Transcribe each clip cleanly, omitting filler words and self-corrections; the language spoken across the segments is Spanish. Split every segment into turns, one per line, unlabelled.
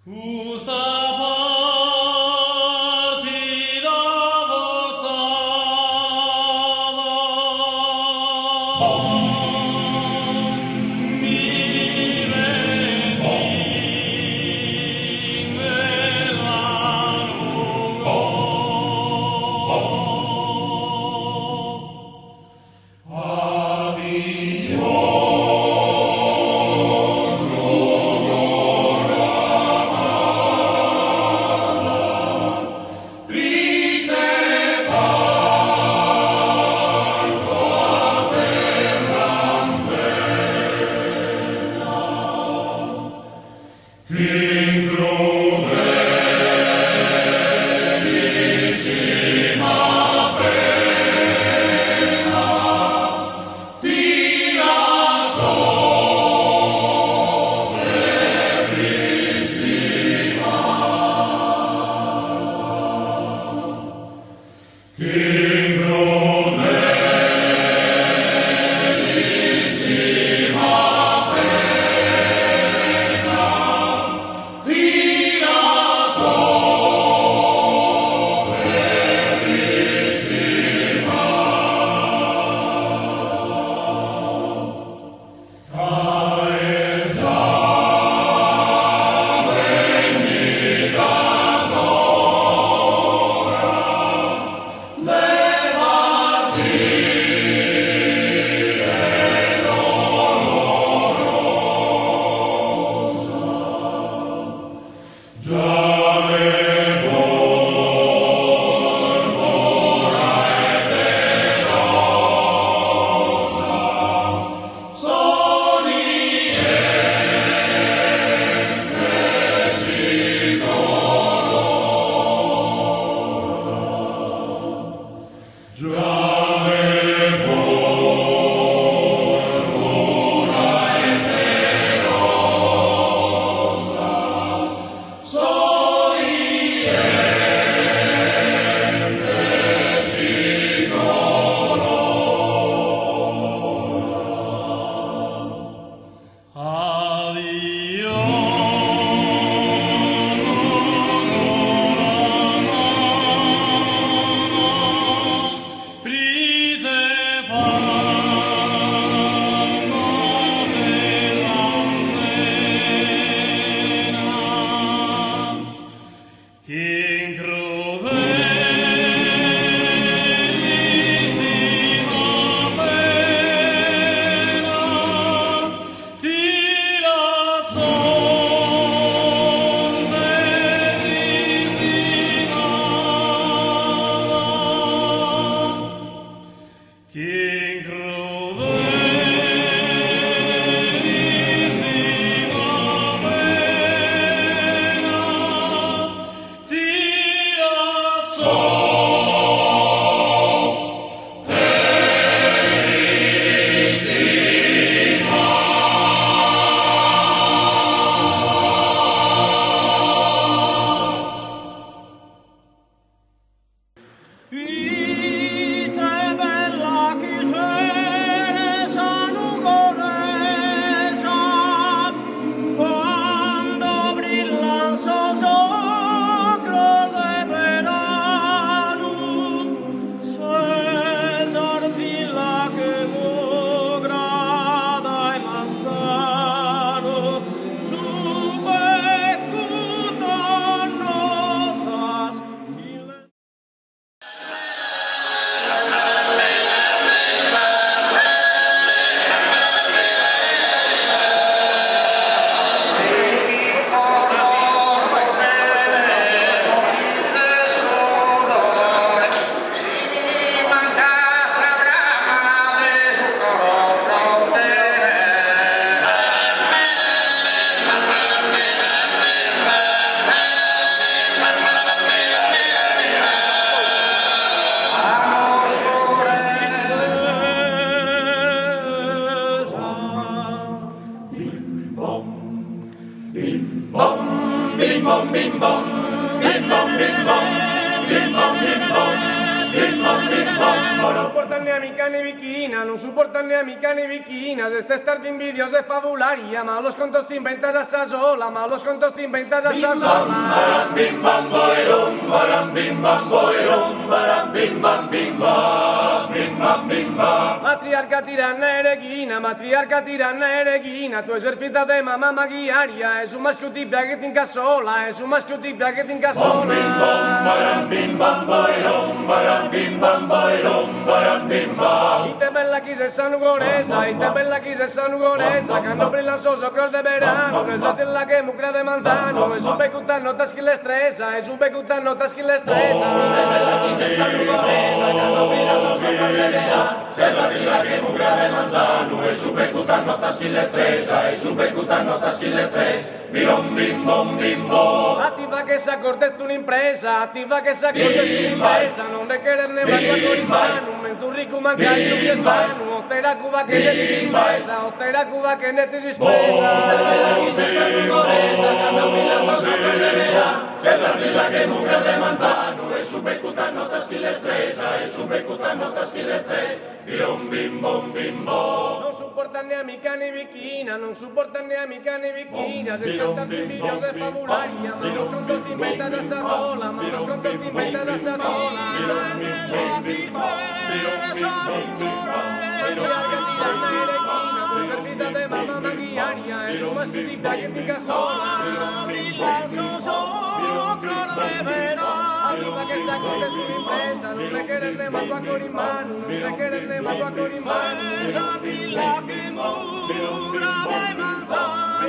Justa partida forzada, mi benigne largo.
No soportan ni a amica ni viquina, non supportan ni amica ni viquinas. Este estar din vídeos de fabularia, ma los contos te inventas a esa sola, ma los contos te inventas a esa sola.
Baram bim bam boirum, baram bim bam boirum, baram bim bam bim bam, bim bam bim bam.
Matriarca tiranna ereghina, tu esercita de mamma maghiaria, es un maschio tibia che ti incassola, es un maschio tibia che ti incassola.
Bim bam, baram bim bam boirum, baram bim bam boirum, baram bim bam.
Y te bella chi se sanno goresa, y te bella chi se sanno goresa, cuando brillan sos ocros de verano, es la stella che mucra de manzano, es un becutan notas que le estresa, es un becutan notas que le estresa.
Bella chi se sanno goresa, quando brilla sos ocros de verano, es la stella che mucra de manzano, es un becutan notas que le estresa, es un becutan notas que le estresa. Birom bim bom bim bom.
Attiva che s'accordes tu un'impresa, attiva che s'accordes tu un'impresa, non de quererne más tu acorimano, menzurrico mancari non c'è sano, o será Cuba che ne ti dispesa, o será Cuba che ne ti dispesa.
Bella chi se sanno goresa, quando brilla sos ocros de verano, es la stella che mucra de manzano, es un becutan notas que le estresa, es un becutan notas que le estresa. Birom bim bom bim bom.
Non supportan ni amica ni viquina, non supportan ni amica ni viquinas, estas tan vídeos de fabularia, ma los contos te inventas a esa sola, ma los contos te inventas a esa sola. Matriarca tiranna ereghina, tu esercita de mamma maghiaria, es un maschio tibia che ti incassola. Attiva che s'accordes tu un'impresa, non te quererne más tu acorimano, non te quererne más tu acorimano.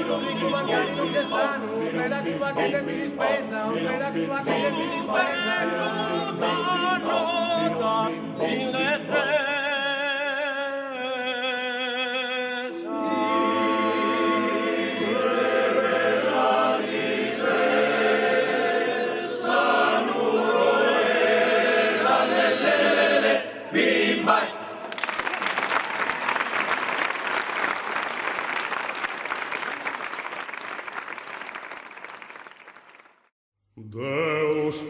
Rico mancari non c'è sano, opera Cuba che ne ti dispesa, opera Cuba che ne ti dispesa.
Bim bam.
Deus